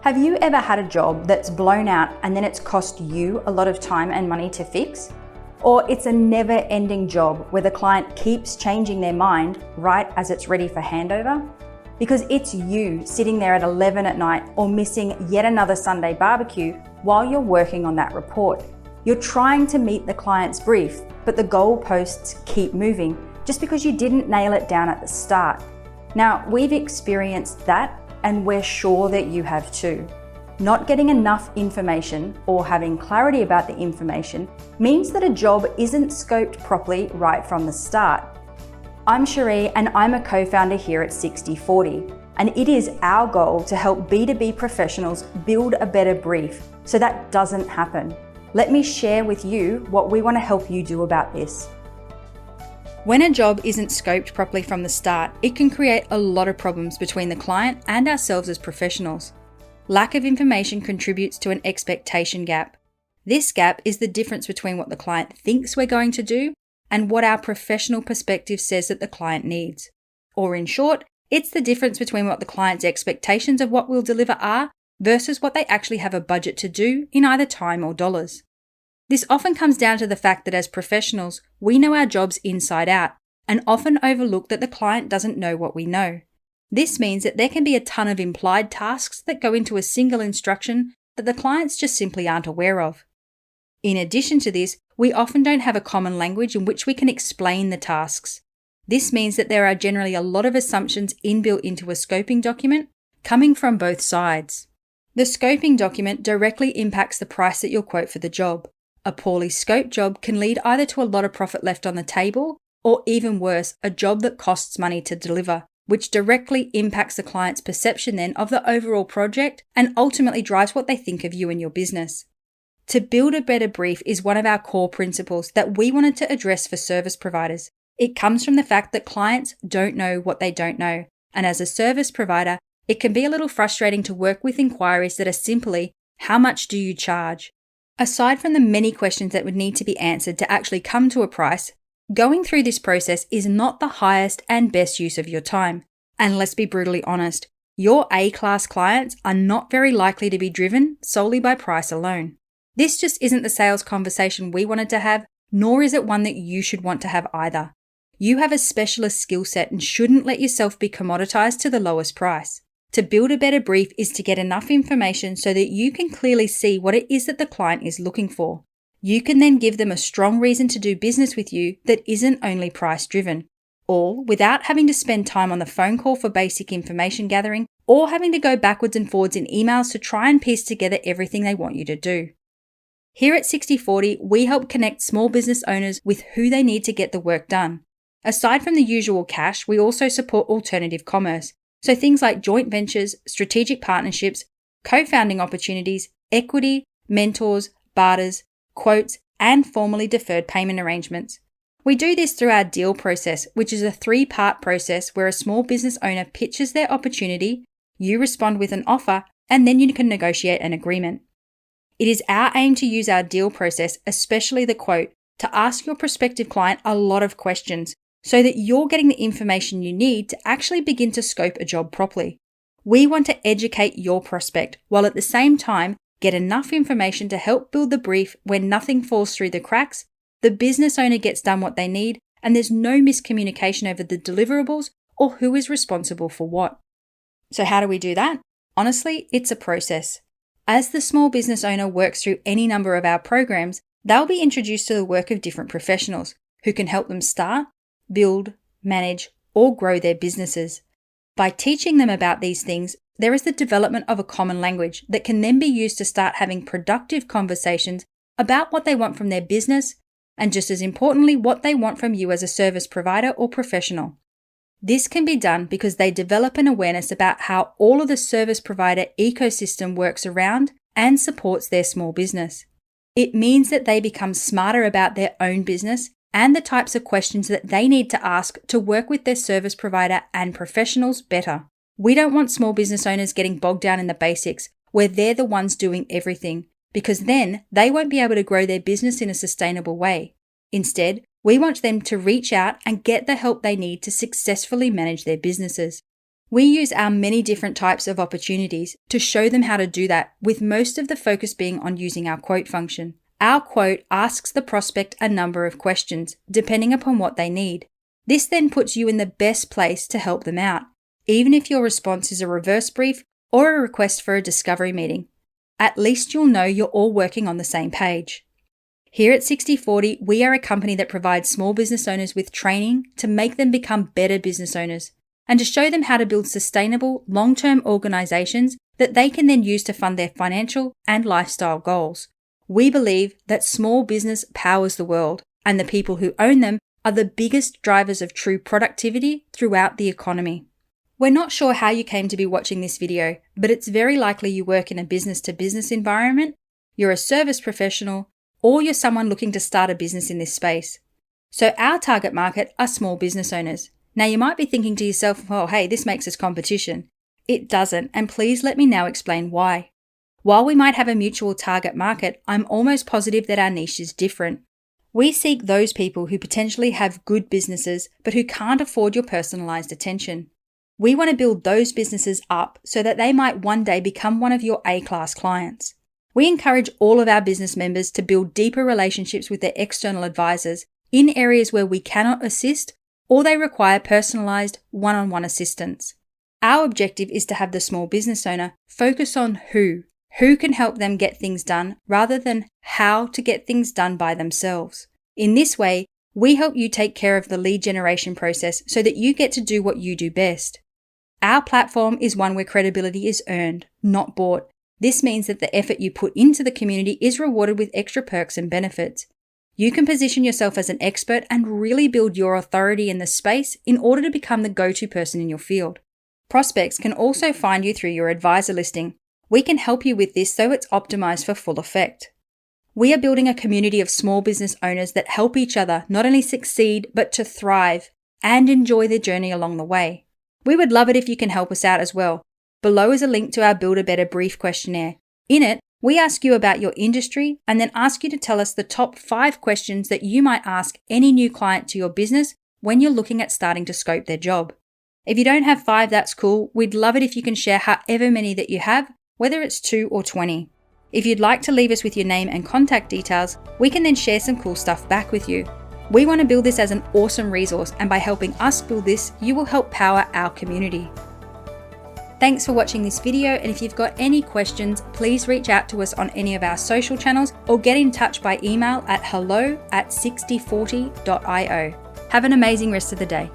Have you ever had a job that's blown out and then it's cost you a lot of time and money to fix? Or it's a never-ending job where the client keeps changing their mind right as it's ready for handover? Because it's you sitting there at 11 at night or missing yet another Sunday barbecue while you're working on that report. You're trying to meet the client's brief, but the goalposts keep moving just because you didn't nail it down at the start. Now, we've experienced that, and we're sure that you have too. Not getting enough information or having clarity about the information means that a job isn't scoped properly right from the start. I'm Cherie and I'm a co-founder here at 60/40, and it is our goal to help B2B professionals build a better brief so that doesn't happen. Let me share with you what we want to help you do about this. When a job isn't scoped properly from the start, it can create a lot of problems between the client and ourselves as professionals. Lack of information contributes to an expectation gap. This gap is the difference between what the client thinks we're going to do and what our professional perspective says that the client needs. Or in short, it's the difference between what the client's expectations of what we'll deliver are versus what they actually have a budget to do in either time or dollars. This often comes down to the fact that as professionals, we know our jobs inside out and often overlook that the client doesn't know what we know. This means that there can be a ton of implied tasks that go into a single instruction that the clients just simply aren't aware of. In addition to this, we often don't have a common language in which we can explain the tasks. This means that there are generally a lot of assumptions inbuilt into a scoping document coming from both sides. The scoping document directly impacts the price that you'll quote for the job. A poorly scoped job can lead either to a lot of profit left on the table, or even worse, a job that costs money to deliver, which directly impacts the client's perception then of the overall project and ultimately drives what they think of you and your business. To build a better brief is one of our core principles that we wanted to address for service providers. It comes from the fact that clients don't know what they don't know, and as a service provider, it can be a little frustrating to work with inquiries that are simply, how much do you charge? Aside from the many questions that would need to be answered to actually come to a price, going through this process is not the highest and best use of your time. And let's be brutally honest, your A-class clients are not very likely to be driven solely by price alone. This just isn't the sales conversation we wanted to have, nor is it one that you should want to have either. You have a specialist skill set and shouldn't let yourself be commoditized to the lowest price. To build a better brief is to get enough information so that you can clearly see what it is that the client is looking for. You can then give them a strong reason to do business with you that isn't only price driven, all without having to spend time on the phone call for basic information gathering or having to go backwards and forwards in emails to try and piece together everything they want you to do. Here at 60/40, we help connect small business owners with who they need to get the work done. Aside from the usual cash, we also support alternative commerce. So things like joint ventures, strategic partnerships, co-founding opportunities, equity, mentors, barters, quotes, and formally deferred payment arrangements. We do this through our deal process, which is a 3-part process where a small business owner pitches their opportunity, you respond with an offer, and then you can negotiate an agreement. It is our aim to use our deal process, especially the quote, to ask your prospective client a lot of questions, so that you're getting the information you need to actually begin to scope a job properly. We want to educate your prospect while at the same time get enough information to help build the brief where nothing falls through the cracks, the business owner gets done what they need, and there's no miscommunication over the deliverables or who is responsible for what. So how do we do that? Honestly, it's a process. As the small business owner works through any number of our programs, they'll be introduced to the work of different professionals who can help them start, build, manage, or grow their businesses. By teaching them about these things, there is the development of a common language that can then be used to start having productive conversations about what they want from their business, and just as importantly, what they want from you as a service provider or professional. This can be done because they develop an awareness about how all of the service provider ecosystem works around and supports their small business. It means that they become smarter about their own business and the types of questions that they need to ask to work with their service provider and professionals better. We don't want small business owners getting bogged down in the basics where they're the ones doing everything, because then they won't be able to grow their business in a sustainable way. Instead, we want them to reach out and get the help they need to successfully manage their businesses. We use our many different types of opportunities to show them how to do that, with most of the focus being on using our quote function. Our quote asks the prospect a number of questions, depending upon what they need. This then puts you in the best place to help them out, even if your response is a reverse brief or a request for a discovery meeting. At least you'll know you're all working on the same page. Here at 60/40, we are a company that provides small business owners with training to make them become better business owners and to show them how to build sustainable, long-term organizations that they can then use to fund their financial and lifestyle goals. We believe that small business powers the world, and the people who own them are the biggest drivers of true productivity throughout the economy. We're not sure how you came to be watching this video, but it's very likely you work in a business-to-business environment, you're a service professional, or you're someone looking to start a business in this space. So our target market are small business owners. Now you might be thinking to yourself, oh, hey, this makes us competition. It doesn't, and please let me now explain why. While we might have a mutual target market, I'm almost positive that our niche is different. We seek those people who potentially have good businesses, but who can't afford your personalized attention. We want to build those businesses up so that they might one day become one of your A-class clients. We encourage all of our business members to build deeper relationships with their external advisors in areas where we cannot assist or they require personalized one-on-one assistance. Our objective is to have the small business owner focus on who can help them get things done rather than how to get things done by themselves. In this way, we help you take care of the lead generation process so that you get to do what you do best. Our platform is one where credibility is earned, not bought. This means that the effort you put into the community is rewarded with extra perks and benefits. You can position yourself as an expert and really build your authority in the space in order to become the go-to person in your field. Prospects can also find you through your advisor listing. We can help you with this so it's optimized for full effect. We are building a community of small business owners that help each other not only succeed, but to thrive and enjoy their journey along the way. We would love it if you can help us out as well. Below is a link to our Build a Better brief questionnaire. In it, we ask you about your industry and then ask you to tell us the top 5 questions that you might ask any new client to your business when you're looking at starting to scope their job. If you don't have 5, that's cool. We'd love it if you can share however many that you have, whether it's 2 or 20. If you'd like to leave us with your name and contact details, we can then share some cool stuff back with you. We want to build this as an awesome resource, and by helping us build this, you will help power our community. Thanks for watching this video, and if you've got any questions, please reach out to us on any of our social channels or get in touch by email at hello@6040.io. Have an amazing rest of the day.